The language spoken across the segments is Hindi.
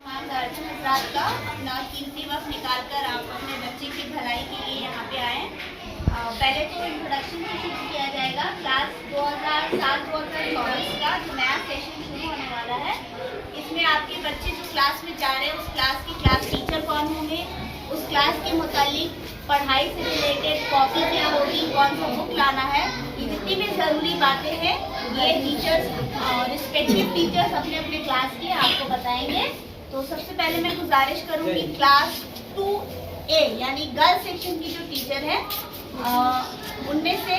हाँ, गार्जियन हजरात का अपना कीमती वक्त निकाल कर आप अपने बच्चे की भलाई के लिए यहाँ पे आए। पहले तो इंट्रोडक्शन से शुरू किया जाएगा। क्लास 2007-2024 का जो नया सेशन शुरू होने वाला है, इसमें आपके बच्चे जो क्लास में जा रहे हैं उस क्लास की क्लास टीचर कौन होंगे, उस क्लास के मुतालिक पढ़ाई से रिलेटेड कॉपी क्या होगी, कौन सा बुक लाना है, ये जितनी भी ज़रूरी बातें हैं ये टीचर्स रिस्पेक्टिव टीचर्स अपने अपने क्लास के आपको बताएंगे। तो सबसे पहले मैं गुजारिश करूंगी क्लास 2A यानी गर्ल्स सेक्शन की जो टीचर है उनमें से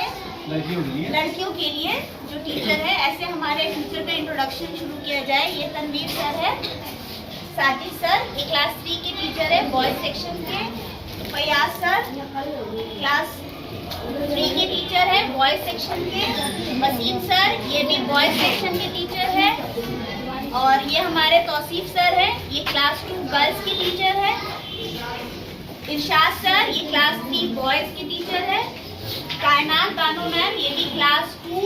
लड़कियों के लिए जो टीचर है, ऐसे हमारे टीचर का इंट्रोडक्शन शुरू किया जाए। ये तनवीर सर है, साजिद सर ये क्लास 3 के टीचर है बॉयज सेक्शन के, फयाज सर क्लास 3 के टीचर है बॉयज सेक्शन के, वसीम सर ये भी बॉयज सेक्शन के टीचर है, और ये हमारे तौसीफ सर है, ये क्लास 2 गर्ल्स की टीचर है, इरशाद सर ये क्लास 3 बॉयज की टीचर है, कायनात बानो मैम ये भी क्लास 2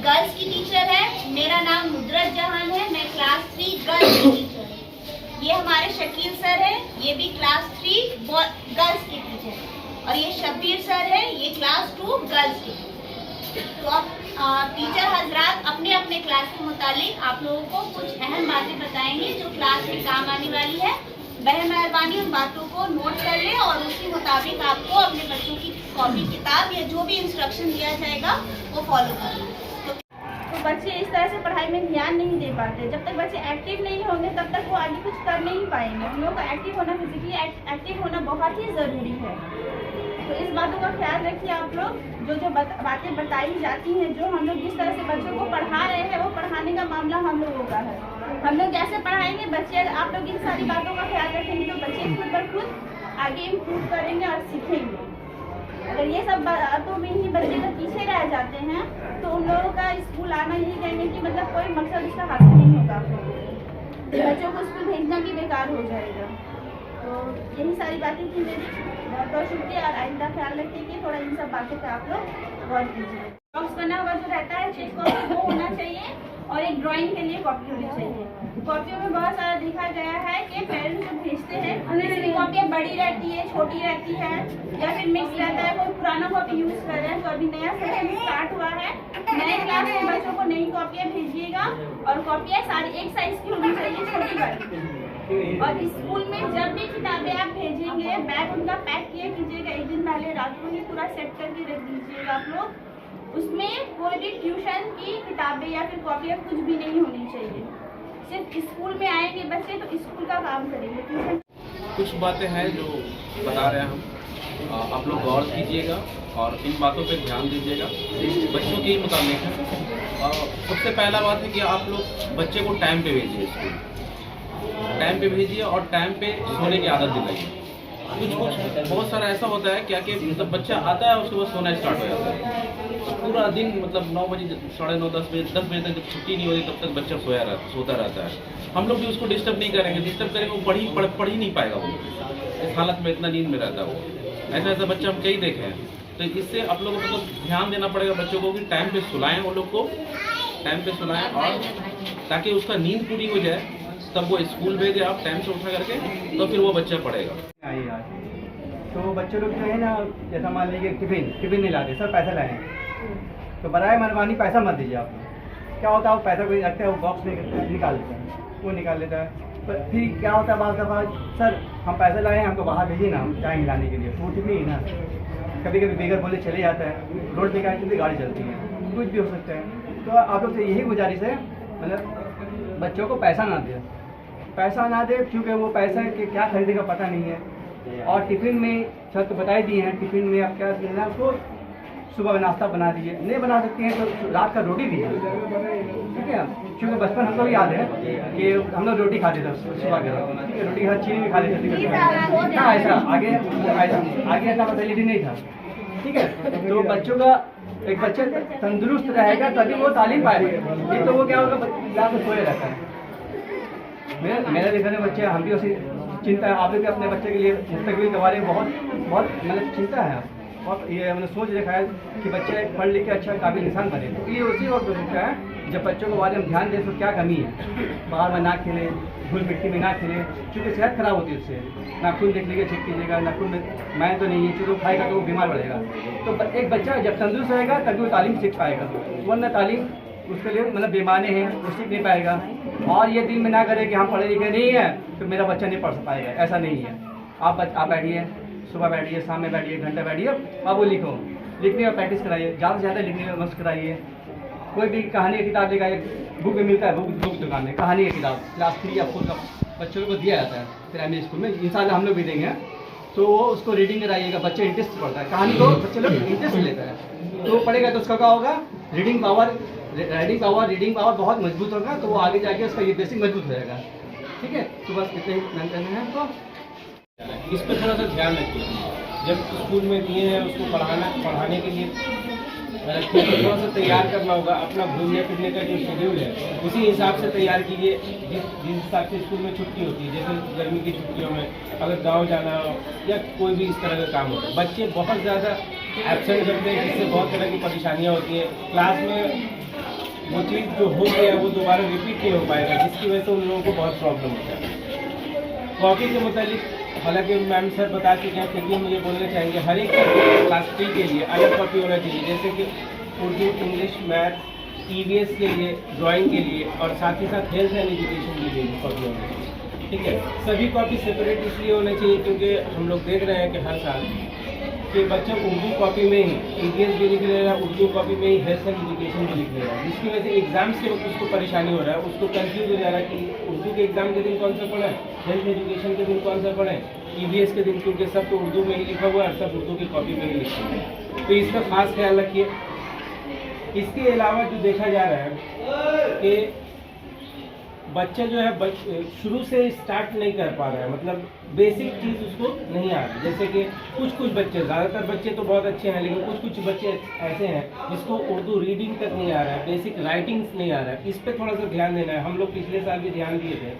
गर्ल्स की टीचर है, मेरा नाम नुदरत जहान है, मैं क्लास 3 गर्ल्स की टीचर है, ये हमारे शकील सर है, ये भी क्लास 3 गर्ल्स की टीचर है, और ये शब्बीर सर है, ये क्लास 2 गर्ल्स की। तो अब टीचर हजरात अपने अपने क्लास के मुतालिक आप लोगों को कुछ अहम बातें बताएंगे जो क्लास में काम आने वाली है। मेहरबानी उन बातों को नोट कर लें और उसी मुताबिक आपको अपने बच्चों की कॉपी किताब या जो भी इंस्ट्रक्शन दिया जाएगा वो फॉलो करना। तो बच्चे इस तरह से पढ़ाई में ध्यान नहीं दे पाते। जब तक बच्चे एक्टिव नहीं होंगे तब तक वो आगे कुछ कर नहीं पाएंगे। हम लोगों को एक्टिव होना, फिजिकली एक्टिव होना बहुत ही ज़रूरी है। तो इस बातों का ख्याल रखिए आप लोग। जो बातें बताई जाती हैं, जो हम लोग जिस तरह से बच्चों को पढ़ा रहे हैं, वो पढ़ाने का मामला हम लोगों का है। हम लोग जैसे पढ़ाएंगे बच्चे, आप लोग इन सारी बातों का ख्याल रखेंगे तो बच्चे खुद ब खुद आगे इम्प्रूव करेंगे और सीखेंगे। अगर ये सब बातों में ही बच्चे जब पीछे रह जाते हैं तो उन लोगों का स्कूल आना यही कहेंगे कि मतलब कोई मकसद उसका हासिल नहीं होगा। आप लोगों को बच्चों को स्कूल भेजना भी बेकार हो जाएगा। तो यही सारी बातें थी मेरी। बहुत बहुत शुक्रिया और आइंदा ख्याल रखिए कि थोड़ा इन सब बातों पर आप लोग गौर कीजिए। बॉक्स बना हुआ जो रहता है चीज कॉपी वो होना चाहिए और एक ड्राइंग के लिए कॉपी होनी चाहिए। कॉपियों में बहुत सारा देखा गया है कि पेरेंट्स जो भेजते हैं उनकी कॉपियाँ बड़ी रहती है, छोटी रहती है या फिर मिक्स रहता है। कोई पुराना कॉपी यूज़ कर रहे हैं तो अभी नया सेशन स्टार्ट हुआ है। नए क्लास के बच्चों को नई कॉपियाँ भेजिएगा और कॉपियाँ सारी एक साइज की होनी चाहिए, छोटी बड़ी। और स्कूल में जब भी किताबें आप भेजेंगे बैग उनका पैक किया कीजिएगा। एक दिन पहले रात को ही पूरा सेट करके रख दीजिएगा आप लोग। उसमें कोई भी ट्यूशन की किताबें या फिर कॉपियाँ कुछ भी नहीं होनी चाहिए। सिर्फ स्कूल में आएंगे बच्चे तो स्कूल का काम करेंगे, ट्यूशन। कुछ बातें हैं जो बता रहे हैं हम, आप लोग गौर कीजिएगा और इन बातों पे ध्यान दीजिएगा। बच्चों के मुताबिक है। सबसे पहला बात है कि आप लोग बच्चे को टाइम पे भेजिए स्कूल, टाइम पे भेजिए और टाइम पे सोने की आदत दिलाइए। कुछ बहुत सारा ऐसा होता है क्या कि मतलब बच्चा आता है उसके बाद सोना स्टार्ट हो जाता है। तो पूरा दिन मतलब 9 बजे, 9:30, 10 बजे तक जब छुट्टी नहीं होती तब तक बच्चा सोता रहता है। हम लोग भी उसको डिस्टर्ब नहीं करेंगे। डिस्टर्ब करेंगे वो पढ़ ही नहीं पाएगा। वो इस हालत में इतना नींद में रहता है वो। ऐसा बच्चा हम कई देखे हैं। तो इससे आप लोगों को मतलब ध्यान देना पड़ेगा बच्चों को कि टाइम पे सुलाएं, वो लोग को टाइम पे सुलाएं और ताकि उसका नींद पूरी हो जाए तब वो स्कूल भेजे आप टाइम से उठा करके, तो फिर वो बच्चा पढ़ेगा। तो बच्चे लोग जो है ना, जैसा मान लीजिए टिफिन नहीं लाते, सर पैसा लाए तो बराए मेहरबानी पैसा मत दीजिए आप। क्या होता है वो पैसा कोई रखता है, वो बॉक्स में निकाल लेता है, वो निकाल लेता है। पर फिर क्या होता है बाद दफ़ा, सर हम पैसा लाए हैं, हमको बाहर भेजिए ना चाय मिलाने के लिए। तो ठीक नहीं ना, कभी कभी बेगर बोले चले जाता है, रोड पे क्या गाड़ी चलती है, कुछ भी हो सकता है। तो आप लोग से यही गुजारिश है, मतलब बच्चों को पैसा ना दे क्योंकि वो पैसा के क्या खरीदेगा पता नहीं है। और टिफ़िन में छत तो बताई दिए हैं, टिफ़िन में आप क्या देना उसको, सुबह का नाश्ता बना दीजिए। नहीं बना सकते हैं तो रात का रोटी दीजिए, ठीक है। क्योंकि बचपन हमको भी याद है कि हम लोग रोटी खाते थे सुबह के वक्त, ठीक है। रोटी के साथ चीनी भी खा लेते थे। हाँ, ऐसा आगे ऐसा फैसिलिटी नहीं था, ठीक है। तो बच्चों का एक बच्चा तंदुरुस्त रहेगा तभी वो तालीम पाएगा। नहीं तो वो क्या होगा, जाकर सोए रहता है। मेरा देखने बच्चे, हम भी उसी चिंता है। आप लोग भी अपने बच्चे के लिए मुस्तकबिल के बारे में बहुत मतलब चिंता है। और ये मैंने सोच रखा है कि बच्चे पढ़ लिख के अच्छा काबिल इंसान बने। तो ये उसी वक्त हो सकता है जब बच्चों के बारे में ध्यान दें तो क्या कमी है। बाहर में ना खेलें, धूल मिट्टी में ना खेले, क्योंकि सेहत खराब होती है उससे। नाखून देख लीजिए छिप कीजिएगा, नाखून में मैं तो नहीं, ये चीज़ों खाएगा तो वो बीमार पड़ेगा। तो एक बच्चा जब तंदुरुस्त रहेगा तभी वो तालीम सीख पाएगा, वरना तालीम उसके लिए मतलब बेमाने हैं, वो सीख नहीं पाएगा। और ये दिल में ना करे कि हम पढ़े लिखे नहीं हैं तो मेरा बच्चा नहीं पढ़ पाएगा, ऐसा नहीं है। आप बैठिए, सुबह बैठिए, शाम में बैठिए, घंटा बैठिए, अब वो लिखो, लिखने का प्रैक्टिस कराइए, ज़्यादा से ज़्यादा लिखने का मस्त कराइए। कोई भी कहानी की किताब लेकर बुक में मिलता है, बुक दुकान में कहानी की किताब क्लास 3 या 4 का बच्चों को दिया जाता है प्राइमरी स्कूल में, इंशाल्लाह हम लोग भी देंगे। तो वो उसको रीडिंग कराइएगा, बच्चे इंटरेस्ट पढ़ता है, कहानी को बच्चे लोग इंटरेस्ट लेता है, तो वो पढ़ेगा तो उसका क्या होगा, रीडिंग पावर बहुत मजबूत होगा, तो वो आगे जाके उसका ये बेसिक मजबूत हो जाएगा। ठीक है, तो बस इतने ही प्लान करना है हमको। इस पर थोड़ा सा ध्यान रखिए, जब स्कूल में दिए हैं उसको पढ़ाने के लिए रखिए तो थोड़ा सा तैयार करना होगा। अपना घूमने फिरने का जो शेड्यूल है उसी हिसाब से तैयार कीजिए, जिस हिसाब से स्कूल में छुट्टी होती है, जैसे गर्मी की छुट्टियों में अगर गांव जाना हो या कोई भी इस तरह का काम हो। बच्चे बहुत ज़्यादा एब्सेंट करते हैं, जिससे बहुत तरह की परेशानियाँ होती हैं। क्लास में वो चीज़ जो हो गया वो दोबारा रिपीट नहीं हो पाएगा, जिसकी वजह से उन लोगों को बहुत प्रॉब्लम होता है। कॉपी के मुतालिक हालांकि मैम सर बता चुके हैं, फिर भी हम ये बोलना चाहेंगे हर एक क्लास 3 के लिए अलग कॉपी होना चाहिए, जैसे कि उर्दू, इंग्लिश, मैथ, EVS के लिए, ड्राइंग के लिए और साथ ही साथ हेल्थ एंड एजुकेशन के लिए कॉपी होना चाहिए। ठीक है, सभी कॉपी सेपरेट इसलिए होना चाहिए क्योंकि हम लोग देख रहे हैं कि हर साल कि बच्चा उर्दू कॉपी में ही EVS भी लिख ले रहा है, उर्दू कॉपी में ही हेल्थ एंड एजुकेशन भी लिख ले रहा है, जिसकी वजह से एग्जाम्स के वक्त उसको परेशानी हो रहा है, उसको कंफ्यूज हो जा रहा है कि उर्दू के एग्जाम के दिन कौन सा पढ़े, हेल्थ एजुकेशन के दिन कौन सा पढ़े, EVS के दिन, क्योंकि सब तो उर्दू में ही लिखा हुआ है, सब उर्दू की कॉपी में ही लिखा हुआ है। तो इसका खास ख्याल रखिए। इसके अलावा जो देखा जा रहा है कि बच्चा जो है शुरू से स्टार्ट नहीं कर पा रहा है, मतलब बेसिक चीज़ उसको नहीं आ रही। जैसे कि कुछ बच्चे, ज़्यादातर बच्चे तो बहुत अच्छे हैं, लेकिन कुछ बच्चे ऐसे हैं जिसको उर्दू रीडिंग तक नहीं आ रहा है, बेसिक राइटिंग्स नहीं आ रहा है। इस पर थोड़ा सा ध्यान देना है। हम लोग पिछले साल भी ध्यान दिए थे,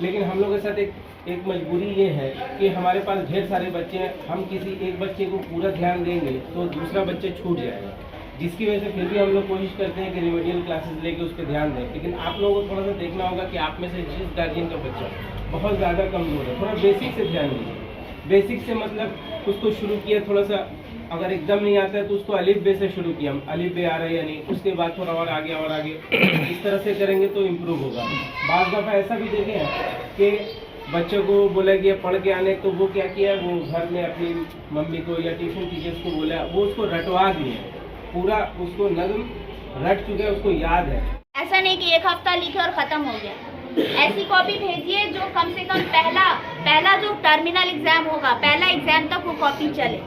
लेकिन हम लोग के साथ एक मजबूरी ये है कि हमारे पास ढेर सारे बच्चे हैं, हम किसी एक बच्चे को पूरा ध्यान देंगे तो दूसरा बच्चा छूट जाएगा, जिसकी वजह से फिर भी हम लोग कोशिश करते हैं कि रिमेडियल क्लासेस लेके उस पर ध्यान दें। लेकिन आप लोगों को थोड़ा सा देखना होगा कि आप में से जिस गार्जियन का बच्चा बहुत ज़्यादा कमज़ोर है, थोड़ा बेसिक से ध्यान दीजिए। बेसिक से मतलब उसको शुरू किया, थोड़ा सा अगर एकदम नहीं आता है तो उसको अलिफ बे से शुरू किया, अलिफ बे आ रहा है या नहीं, उसके बाद थोड़ा और आगे इस तरह से करेंगे तो इम्प्रूव होगा। बाज़ दफ़ा ऐसा भी देखे हैं कि बच्चों को बोला गया पढ़ के आने, तो वो क्या किया, वो घर में अपनी मम्मी को या ट्यूशन टीचर्स को बोला, वो उसको रटवा दिए, पूरा उसको नज़्म रट चुके हैं, उसको याद है। ऐसा नहीं कि एक हफ्ता लिखे और खत्म हो गया। ऐसी कॉपी भेजिए जो कम से कम पहला जो टर्मिनल एग्जाम होगा, पहला एग्जाम तक वो कॉपी चले।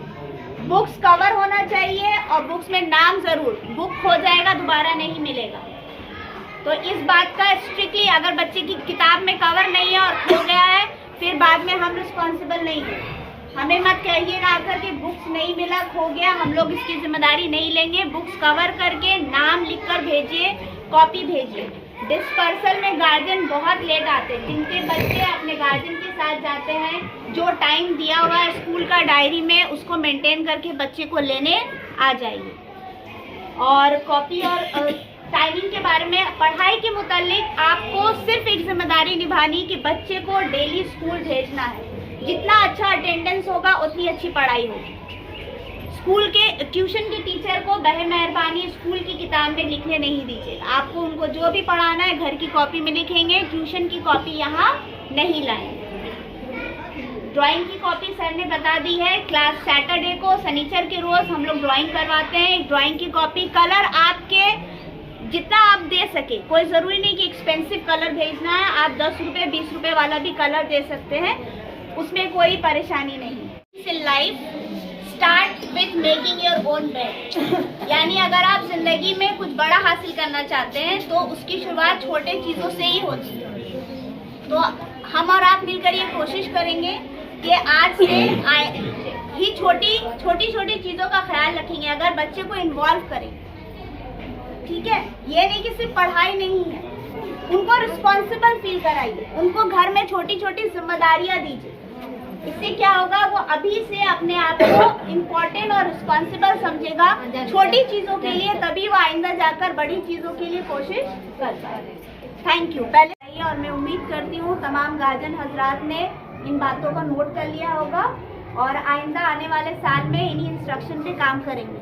बुक्स कवर होना चाहिए और बुक्स में नाम जरूर, बुक खो जाएगा दोबारा नहीं मिलेगा। तो इस बात का स्ट्रिक्टली, अगर बच्चे की किताब में कवर नहीं है और खो गया है, फिर बाद में हम रिस्पॉन्सिबल नहीं हैं। हमें मत कहिएगा आकर के बुक्स नहीं मिला, खो गया, हम लोग इसकी जिम्मेदारी नहीं लेंगे। बुक्स कवर करके नाम लिखकर भेजिए, कॉपी भेजिए। डिस्पर्सल में गार्जियन बहुत लेट आते हैं, जिनके बच्चे अपने गार्जियन के साथ जाते हैं, जो टाइम दिया हुआ है स्कूल का डायरी में, उसको मेंटेन करके बच्चे को लेने आ जाइए। और कॉपी और टाइमिंग के बारे में, पढ़ाई के मुतालिक आपको सिर्फ एक जिम्मेदारी निभानी कि बच्चे को डेली स्कूल भेजना है। जितना अच्छा अटेंडेंस होगा उतनी अच्छी पढ़ाई होगी। स्कूल के ट्यूशन के टीचर को बहे मेहरबानी स्कूल की किताब में लिखने नहीं दीजिएगा। आपको उनको जो भी पढ़ाना है घर की कॉपी में लिखेंगे, ट्यूशन की कॉपी यहाँ नहीं लाएंगे। ड्राइंग की कॉपी सर ने बता दी है, क्लास सैटरडे को, शनिचर के रोज हम लोग ड्राइंग करवाते हैं। ड्राइंग की कॉपी, कलर आपके जितना आप दे सके, कोई ज़रूरी नहीं कि एक्सपेंसिव कलर भेजना है, आप 10 रुपये 20 रुपये वाला भी कलर दे सकते हैं, उसमें कोई परेशानी नहीं। Life start with making your own bed, यानी अगर आप जिंदगी में कुछ बड़ा हासिल करना चाहते हैं तो उसकी शुरुआत छोटे चीज़ों से ही होती है। तो हम और आप मिलकर ये कोशिश करेंगे कि आज से ही छोटी चीज़ों का ख्याल रखेंगे, अगर बच्चे को इन्वॉल्व करें। ठीक है, ये नहीं कि सिर्फ पढ़ाई नहीं है, उनको रिस्पॉन्सिबल फील कराइए, उनको घर में छोटी छोटी जिम्मेदारियां दीजिए। इससे क्या होगा, वो अभी से अपने आप को इम्पोर्टेंट और रिस्पॉन्सिबल समझेगा छोटी चीजों के लिए, तभी वो आइंदा जाकर बड़ी चीजों के लिए कोशिश करता है। Thank you. पहले और मैं उम्मीद करती हूँ तमाम गार्जियन हजरात ने इन बातों को नोट कर लिया होगा और आइंदा आने वाले साल में इन्हीं इंस्ट्रक्शन पे काम करेंगे।